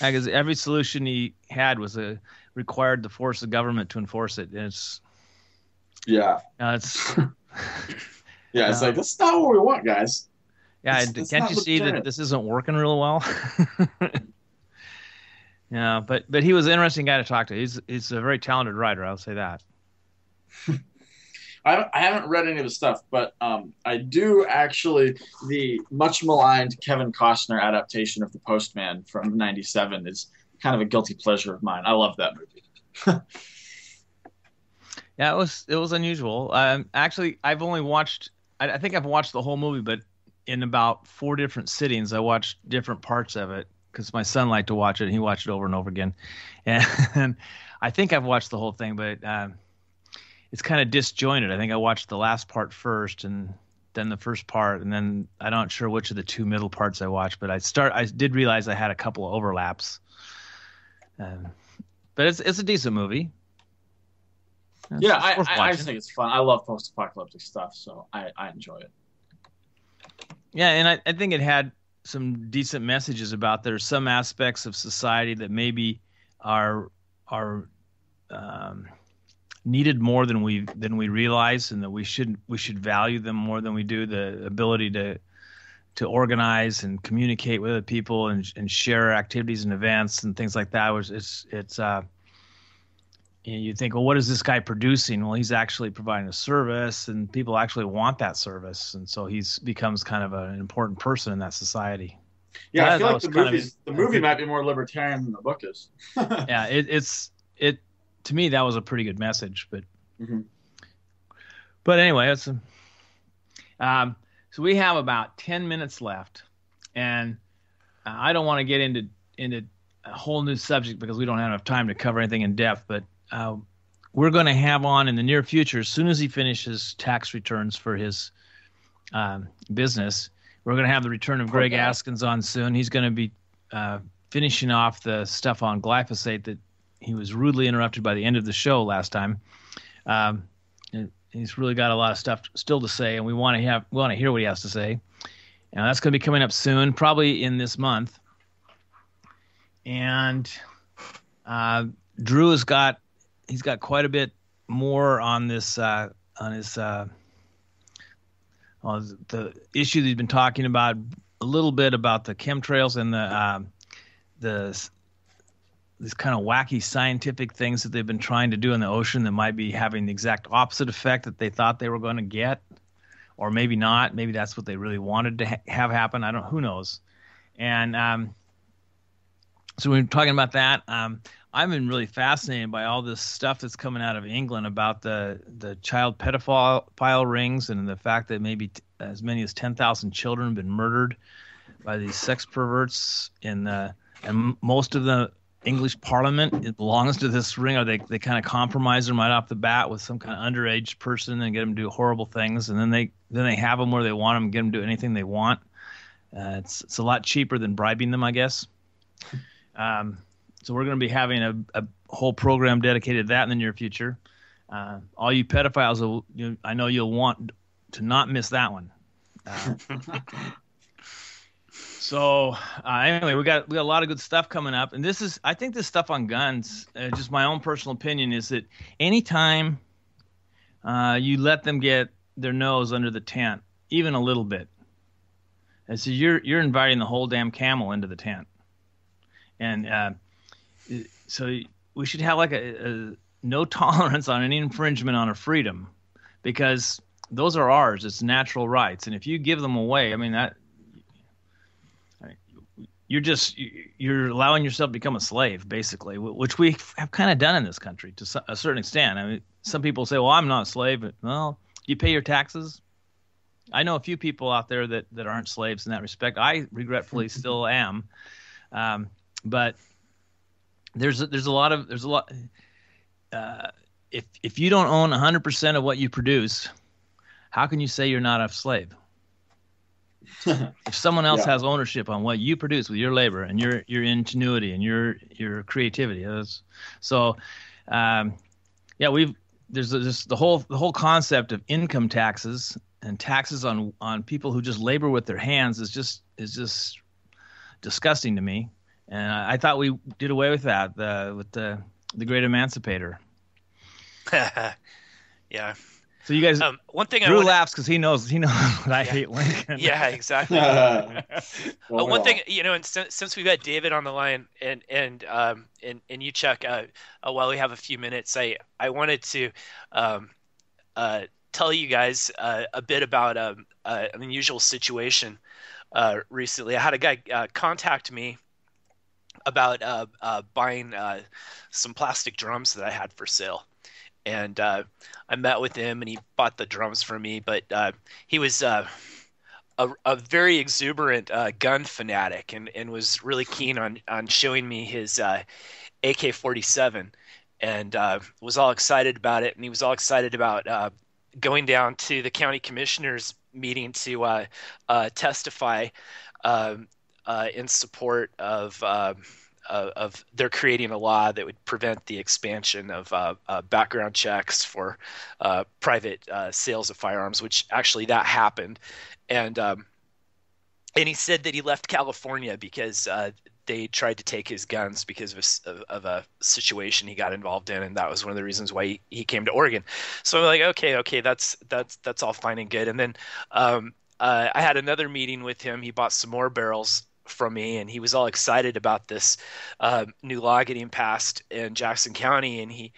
Speaker 1: Because every solution he had was required the force of government to enforce it. And it's it's
Speaker 3: like that's not what we want, guys.
Speaker 1: Yeah, can't you see that this isn't working real well? Yeah, but he was an interesting guy to talk to. He's a very talented writer. I'll say that.
Speaker 3: I haven't read any of his stuff, but I do actually. The much maligned Kevin Costner adaptation of The Postman from '97 is kind of a guilty pleasure of mine. I love that movie.
Speaker 1: Yeah, it was unusual. Actually, I've only watched. I think I've watched the whole movie, but in about 4 different sittings. I watched different parts of it because my son liked to watch it, and he watched it over and over again. And I think I've watched the whole thing, but it's kind of disjointed. I think I watched the last part first, and then the first part, and then I'm not sure which of the 2 middle parts I watched. But I did realize I had a couple of overlaps. But it's a decent movie.
Speaker 3: I just think it's fun. I love post-apocalyptic stuff, so I enjoy it.
Speaker 1: Yeah, and I think it had some decent messages about there's some aspects of society that maybe are needed more than we realize, and that we should value them more than we do. The ability to organize and communicate with other people and share activities and events and things like that. You think, well, what is this guy producing? Well, he's actually providing a service, and people actually want that service, and so he's becomes kind of an important person in that society.
Speaker 3: Yeah, I feel like the movie might be more libertarian than the book is.
Speaker 1: Yeah, it to me that was a pretty good message, but but anyway, it's so we have about 10 minutes left, and I don't want to get into a whole new subject because we don't have enough time to cover anything in depth, but we're going to have on in the near future, as soon as he finishes tax returns for his business, we're going to have the return of Greg Askins on soon. He's going to be finishing off the stuff on glyphosate that he was rudely interrupted by the end of the show last time. He's really got a lot of stuff still to say, and we want to hear what he has to say. And that's going to be coming up soon, probably in this month. And Drew has got quite a bit more on this on the issue that he's been talking about, a little bit about the chemtrails and these kind of wacky scientific things that they've been trying to do in the ocean that might be having the exact opposite effect that they thought they were going to get, or maybe not. Maybe that's what they really wanted to have happen. Who knows? And so we're talking about that. I've been really fascinated by all this stuff that's coming out of England about the child pedophile rings, and the fact that maybe as many as 10,000 children have been murdered by these sex perverts and most of the English Parliament, it belongs to this ring, or they kind of compromise them right off the bat with some kind of underage person and get them to do horrible things, and then they have them where they want them and get them to do anything they want. It's a lot cheaper than bribing them, I guess. So we're going to be having a whole program dedicated to that in the near future. All you pedophiles, I know you'll want to not miss that one. So anyway, we got a lot of good stuff coming up, and I think this stuff on guns, just my own personal opinion, is that anytime you let them get their nose under the tent, even a little bit, and so you're inviting the whole damn camel into the tent, and so we should have like a no tolerance on any infringement on a freedom, because those are ours. It's natural rights, and if you give them away, I mean you're allowing yourself to become a slave, basically, which we have kind of done in this country to a certain extent. I mean, some people say, "Well, I'm not a slave," but well, you pay your taxes? I know a few people out there that aren't slaves in that respect. I regretfully still am, but there's a lot. If you don't own 100% of what you produce, how can you say you're not a slave? If someone else has ownership on what you produce with your labor and your ingenuity and your creativity, there's the whole concept of income taxes and taxes on people who just labor with their hands is just disgusting to me. And I thought we did away with that with the Great Emancipator.
Speaker 2: Yeah.
Speaker 1: So you guys,
Speaker 2: one thing
Speaker 1: Drew laughs because he knows what I hate Lincoln.
Speaker 2: Yeah, exactly. One thing, and since we've got David on the line and you, Chuck, while we have a few minutes, I wanted to tell you guys a bit about an unusual situation recently. I had a guy contact me about buying some plastic drums that I had for sale. And I met with him, and he bought the drums for me. But he was a very exuberant gun fanatic, and was really keen on showing me his AK-47, and was all excited about it. And he was all excited about going down to the county commissioners meeting to testify in support of they're creating a law that would prevent the expansion of background checks for private sales of firearms, which actually that happened. And he said that he left California because they tried to take his guns because of a situation he got involved in, and that was one of the reasons why he came to Oregon. So I'm like, okay, that's all fine and good. And then I had another meeting with him. He bought some more barrels from me, and he was all excited about this new law getting passed in Jackson County, and he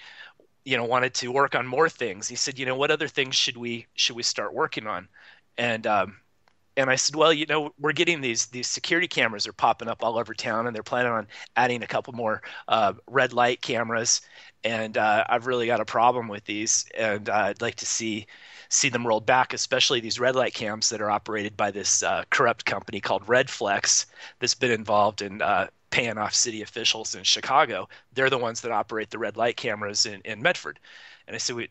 Speaker 2: wanted to work on more things. He said, what other things should we start working on? And I said, well, we're getting these security cameras are popping up all over town, and they're planning on adding a couple more red light cameras, and I've really got a problem with these, and I'd like to see them rolled back, especially these red light cams that are operated by this corrupt company called Redflex that's been involved in paying off city officials in Chicago. They're the ones that operate the red light cameras in Medford. And I said, we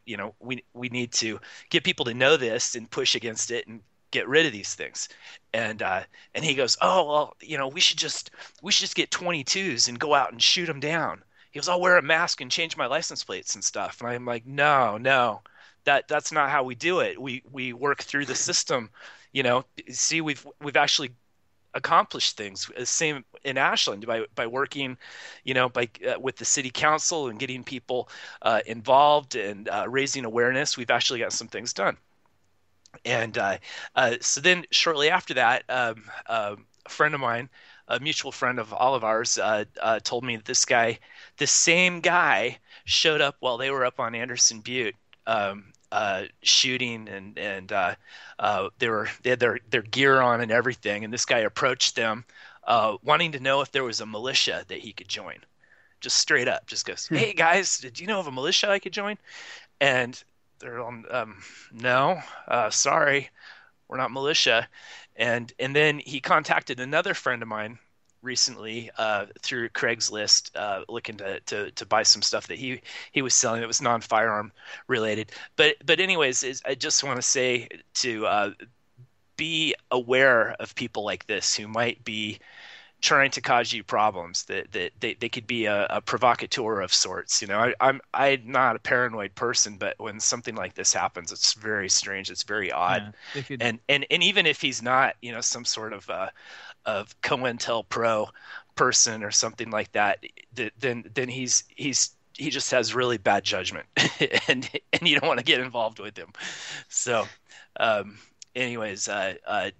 Speaker 2: need to get people to know this and push against it and get rid of these things. And he goes, oh, well, we should just get 22s and go out and shoot them down. He goes, I'll wear a mask and change my license plates and stuff. And I'm like, no. That's not how we do it. We work through the system, See, we've actually accomplished things. Same in Ashland by working, with the city council and getting people involved and raising awareness. We've actually got some things done. And so then shortly after that, a friend of mine, a mutual friend of all of ours, told me that this same guy showed up while they were up on Anderson Butte. Shooting and they had their gear on and everything, and this guy approached them wanting to know if there was a militia that he could join. Just straight up, just goes, hey guys, did you know of a militia I could join? And they're on, no, sorry, we're not militia. And then he contacted another friend of mine recently through Craigslist, looking to buy some stuff that he was selling that was non-firearm related. But anyways, I just want to say to be aware of people like this who might be trying to cause you problems, that they could be a provocateur of sorts. I'm not a paranoid person, but when something like this happens, it's very strange. It's very odd. Yeah, and even if he's not, some sort of COINTELPRO person or something like that, then he just has really bad judgment, and you don't want to get involved with him. So, anyways,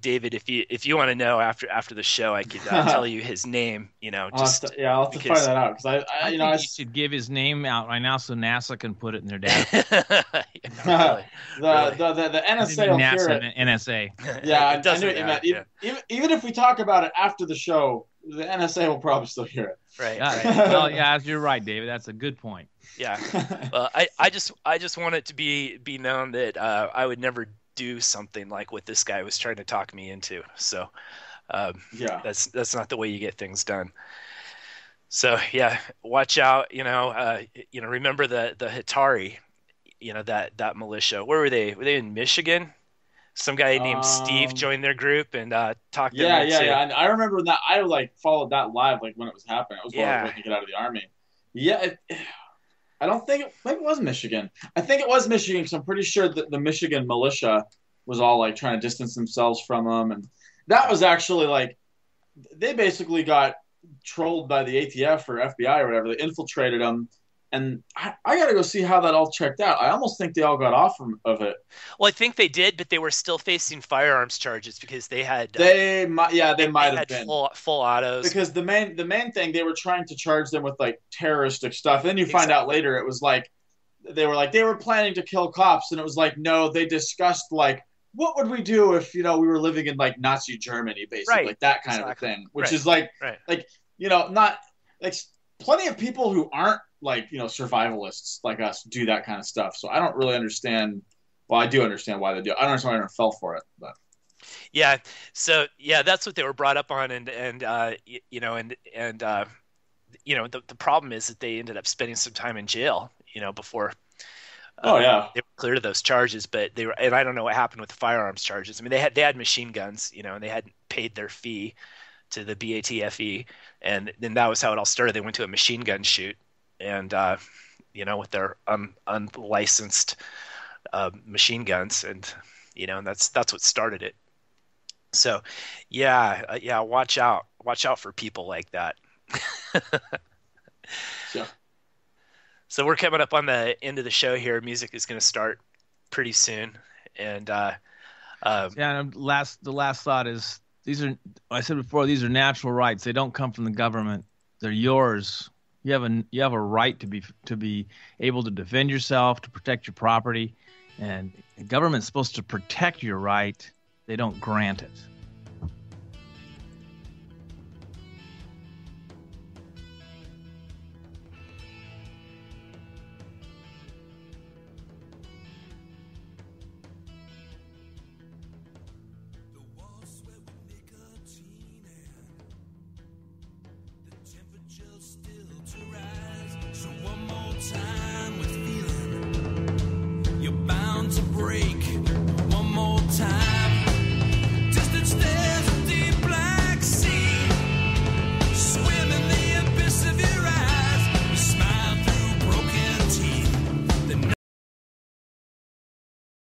Speaker 2: David, if you want to know after the show, I could tell you his name.
Speaker 3: I'll have to find that out, because I think
Speaker 1: you should give his name out right now so NASA can put it in their data.
Speaker 3: The NSA will hear it.
Speaker 1: NSA.
Speaker 3: Yeah, I knew what you meant. Even if we talk about it after the show, the NSA will probably still hear it.
Speaker 2: Right.
Speaker 1: Well, yeah, you're right, David. That's a good point.
Speaker 2: Yeah. Well, I just want it to be known that I would never do something like what this guy was trying to talk me into. So that's not the way you get things done. So yeah, watch out. Remember the Hitari, that militia. Where were they? Were they in Michigan? Some guy named Steve joined their group and talked them into.
Speaker 3: Yeah. And I remember that. I followed that live when it was happening. I was waiting to get out of the Army. Yeah, I don't think maybe it was Michigan. I think it was Michigan because I'm pretty sure that the Michigan militia was all trying to distance themselves from them, and that was actually they basically got trolled by the ATF or FBI or whatever. They infiltrated them. And I got to go see how that all checked out. I almost think they all got off of it.
Speaker 2: Well, I think they did, but they were still facing firearms charges because they had.
Speaker 3: They might have been
Speaker 2: full autos.
Speaker 3: Because the main thing, they were trying to charge them with terroristic stuff. And then you find out later it was they were planning to kill cops, and it was no, they discussed what would we do if we were living in Nazi Germany, basically that kind of a thing, which is not plenty of people who aren't survivalists like us do that kind of stuff. So I don't really understand. Well, I do understand why they do. I don't understand why anyone fell for it, but
Speaker 2: yeah. So yeah, that's what they were brought up on, and the problem is that they ended up spending some time in jail, before. They were cleared of those charges, but and I don't know what happened with the firearms charges. I mean, they had machine guns, and they hadn't paid their fee to the BATFE, and then that was how it all started. They went to a machine gun shoot. And with their unlicensed machine guns, and and that's what started it. So, yeah, watch out for people like that.
Speaker 3: Yeah.
Speaker 2: So we're coming up on the end of the show here. Music is going to start pretty soon, and
Speaker 1: the last thought is I said before, these are natural rights. They don't come from the government. They're yours. You have a right to be able to defend yourself, to protect your property, and the government's supposed to protect your right. They don't grant it.
Speaker 4: You're bound to break one more time.